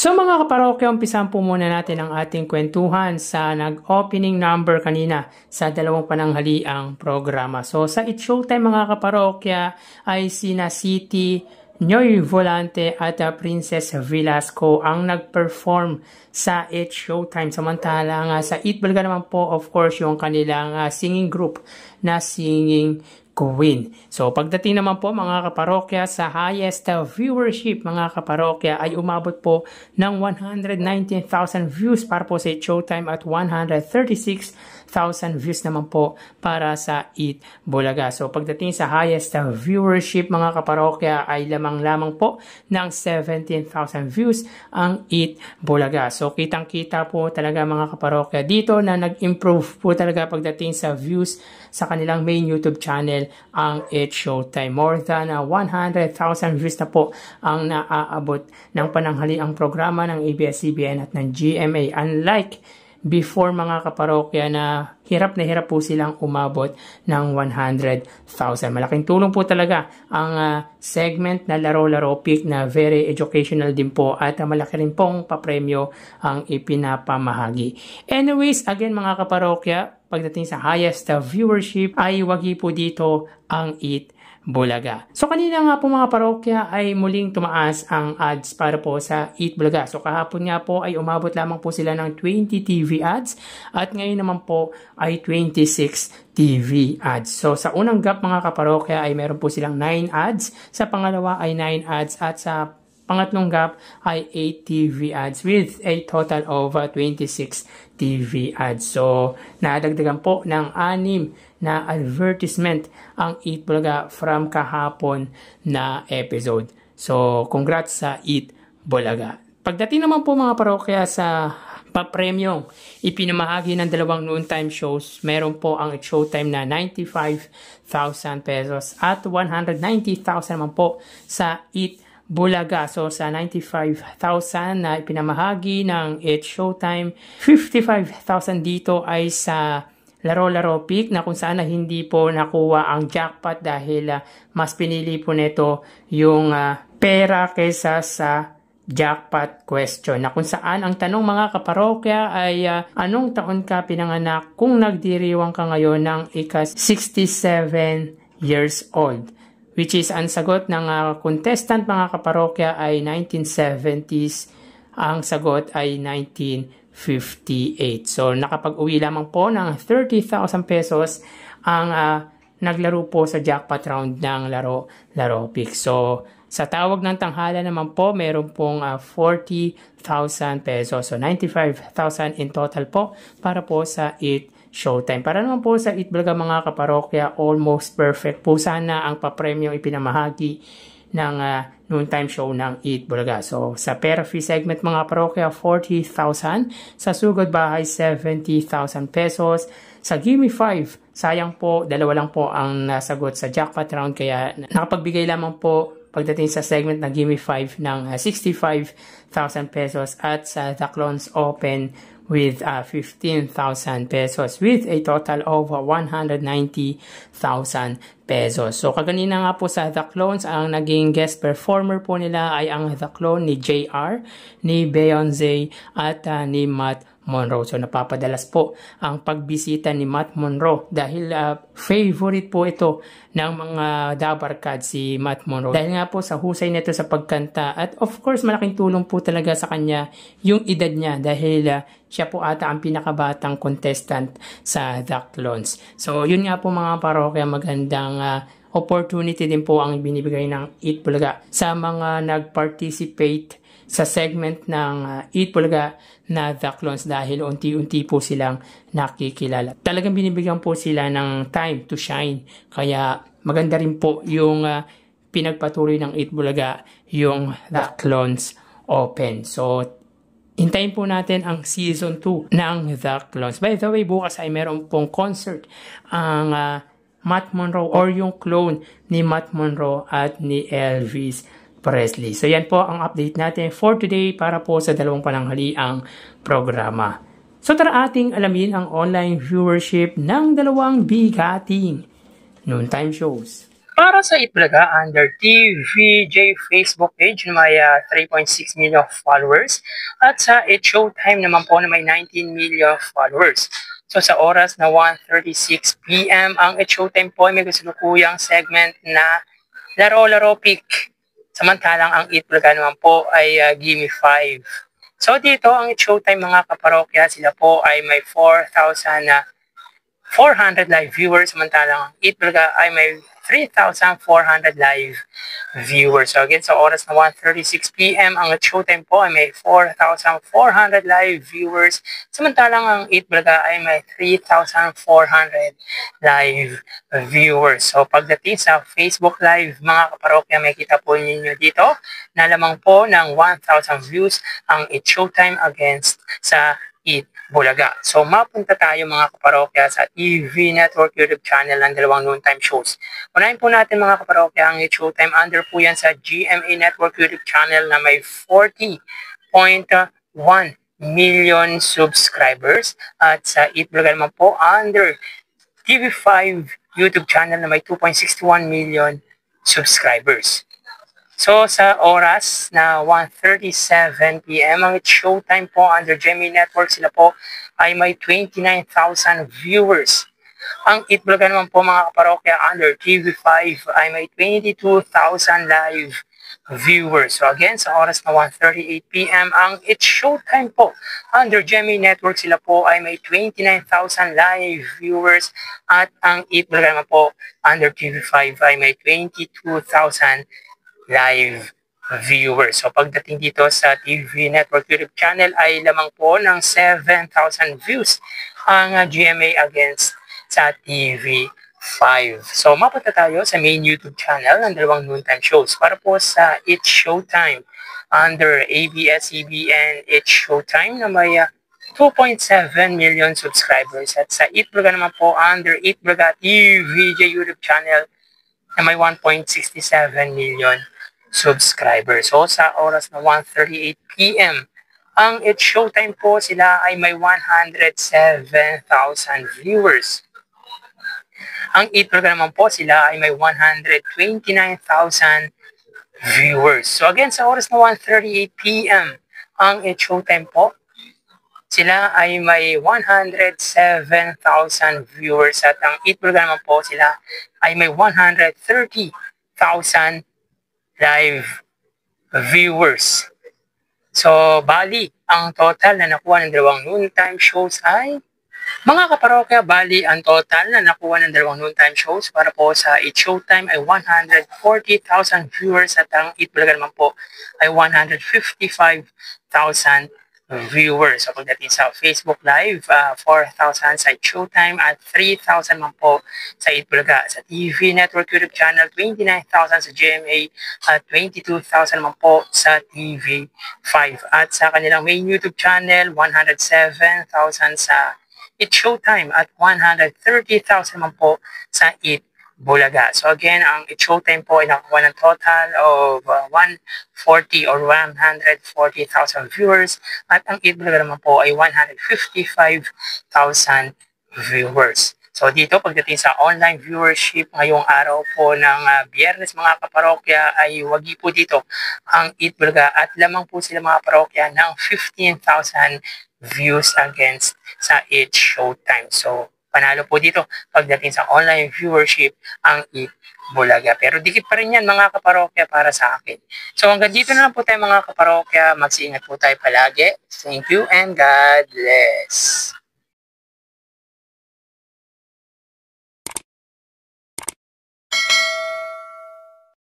So mga kaparokya, umpisan po muna natin ang ating kwentuhan sa nag-opening number kanina sa dalawang pananghaliang programa. So sa It's Showtime mga kaparokya ay sina City, Noy Volante at Princess Velasco ang nag-perform sa It's Showtime. Samantala nga sa Eat Bulaga naman po, of course, yung kanilang singing group na Singing Queen. So pagdating naman po mga kaparokya sa highest viewership mga kaparokya ay umabot po ng 119,000 views para po sa It's Showtime at 136,000 views naman po para sa Eat Bulaga. So pagdating sa highest viewership mga kaparokya ay lamang-lamang po ng 17,000 views ang Eat Bulaga. So kitang-kita po talaga mga kaparokya dito na nag-improve po talaga pagdating sa views sa kanilang main YouTube channel ang It's Showtime. More than 100,000 views na po ang naaabot ng pananghaliang programa ng ABS-CBN at ng GMA. Unlike before mga kaparokya na hirap po silang umabot ng 100,000. Malaking tulong po talaga ang segment na Laro-Laro Pick na very educational din po at malaki rin pong papremyo ang ipinapamahagi. Anyways, again mga kaparokya, pagdating sa highest viewership ay wagi po dito ang Eat Bulaga. So kanina nga po mga parokya ay muling tumaas ang ads para po sa Eat Bulaga. So kahapon nga po ay umabot lamang po sila ng 20 TV ads at ngayon naman po ay 26 TV ads. So sa unang gap mga kaparokya ay meron po silang 9 ads, sa pangalawa ay 9 ads at sa pangatlong gap ay 8 TV ads with a total of 26 TV ads. So, nadagdagan po ng 6 na advertisement ang Eat Bulaga from kahapon na episode. So, congrats sa Eat Bulaga. Pagdating naman po mga parokya sa papremyong ipinamahagi ng dalawang noontime shows, meron po ang It's Showtime na 95,000 pesos at 190,000 naman po sa Eat Bulaga. So sa 95,000 na ipinamahagi ng It's Showtime, 55,000 dito ay sa Laro-Laro Pick na kung saan hindi po nakuha ang jackpot dahil mas pinili po nito yung pera kaysa sa jackpot question, na kung saan ang tanong mga kaparokya ay anong taon ka pinanganak kung nagdiriwang ka ngayon ng ika-67 years old? Which is ang sagot ng contestant mga kaparokya ay 1970s. Ang sagot ay 1958. So nakapag-uwi lamang po ng 30,000 pesos ang naglaro po sa jackpot round ng Laro-Laro Pick. So sa tawag ng tanghala naman po, meron pong 40,000 pesos. So 95,000 in total po para po sa Eat Showtime. Para naman po sa Eat Bulaga mga kaparokya, almost perfect po sana ang papremyong ipinamahagi ng noontime show ng Eat Bulaga. So sa pera fee segment mga parokya, 40,000. Sa sugod bahay, 70,000 pesos. Sa Gimme 5, sayang po, dalawa lang po ang nasagot sa jackpot round, kaya nakapagbigay lamang po pagdating sa segment na Gimme 5 ng 65,000 pesos at sa The Clones Open with 15,000 pesos with a total of 190,000 pesos. So kaganina nga po sa The Clones, ang naging guest performer po nila ay ang The Clone ni JR, ni Beyonce at ni Matt Monroe. So napapadalas po ang pagbisita ni Matt Monroe dahil favorite po ito ng mga dabarkad si Matt Monroe. Dahil nga po sa husay nito sa pagkanta at of course malaking tulong po talaga sa kanya yung edad niya dahil siya po ata ang pinakabatang contestant sa The Clones. So yun nga po mga parokya, magandang opportunity din po ang binibigay ng Eat Bulaga sa mga nag-participate sa segment ng Eat Bulaga na The Clones dahil unti-unti po silang nakikilala. Talagang binibigyan po sila ng time to shine. Kaya maganda rin po yung pinagpatuloy ng Eat Bulaga, yung The Clones Open. So hintayin po natin ang season 2 ng The Clones. By the way, bukas ay meron pong concert ang Matt Monroe or yung clone ni Matt Monroe at ni Elvis Presley. So yan po ang update natin for today para po sa dalawang pananghaliang programa. So tara ating alamin ang online viewership ng dalawang bigating noontime shows. Para sa Itbulaga, under TVJ Facebook page na may 3.6 million followers at sa It Showtime naman po na may 19 million followers. So sa oras na 1:36 PM, ang It Showtime po ay may kasalukuyang segment na Laro-Laro Pick. Samantalang ang Itbulaga naman po ay Gimme 5. So dito ang It Showtime mga kaparokya, sila po ay may 4,400 live viewers, samantalang ang Itbulaga ay may 3,400 live viewers. So again, sa oras na 1:36 PM, ang Showtime po ay may 4,400 live viewers, samantalang ang Itbulaga ay may 3,400 live viewers. So pagdating sa Facebook Live, mga kaparokya, may kita po ninyo dito na lamang po ng 1,000 views ang It Showtime against sa Itbulaga. So mapunta tayo mga kaparokya sa TV Network YouTube channel ng dalawang noontime shows. Unahin po natin mga kaparokya ang It Showtime. Under po yan sa GMA Network YouTube channel na may 40.1 million subscribers. At sa Itbulaga naman po under TV5 YouTube channel na may 2.61 million subscribers. So sa oras na 1:37 PM, ang It's Showtime po under GMA Network, sila po ay may 29,000 viewers. Ang Itbulaga naman po mga kaparokya under TV5 ay may 22,000 live viewers. So again, sa oras na 1:38 PM, ang It's Showtime po under GMA Network, sila po ay may 29,000 live viewers at ang Itbulaga naman po under TV5 ay may 22,000 live viewers. So pagdating dito sa TV Network YouTube channel ay lamang po ng 7,000 views ang GMA against sa TV5. So mapunta tayo sa main YouTube channel ng dalawang noontime shows para po sa It's Showtime under ABS-CBN It's Showtime na may 2.7 million subscribers at sa Itbulaga naman po under Itbulaga TVJ YouTube channel na may 1.67 million subscribers. So sa oras na 1:38 PM, ang It's Showtime po, sila ay may 107,000 viewers. Ang Itbulaga naman po, sila ay may 129,000 viewers. So again, sa oras na 1:38 PM, ang It's Showtime po, sila ay may 107,000 viewers at ang Itbulaga naman po, sila ay may 130,000 live viewers. So, bali, ang total na nakuha ng dalawang noontime shows ay, mga kaparokya, bali, ang total na nakuha ng dalawang noontime shows para po sa It's Showtime ay 140,000 viewers at ang Itbulaga naman po ay 155,000 viewers. So pagdating sa Facebook Live, 4,000 sa Showtime at 3,000 man po sa Itbulaga. Sa TV Network YouTube channel, 29,000 sa GMA at 22,000 man po sa TV5. At sa kanilang main YouTube channel, 107,000 sa It's Showtime at 130,000 man po sa Itbulaga. So again, ang It's Showtime po ay nakakuha ng total of 140 or 140,000 viewers at ang Itbulaga naman po ay 155,000 viewers. So dito pagdating sa online viewership ngayong araw po ng Biyernes mga kaparokya ay wagi po dito ang Itbulaga at lamang po sila mga parokya ng 15,000 views against sa It's Showtime. So panalo po dito pagdating sa online viewership ang Itbulaga. Pero dikit pa rin yan mga kaparokya para sa akin. So hanggang dito na lang po tayo mga kaparokya. Mag-iingat po tayo palagi. Thank you and God bless.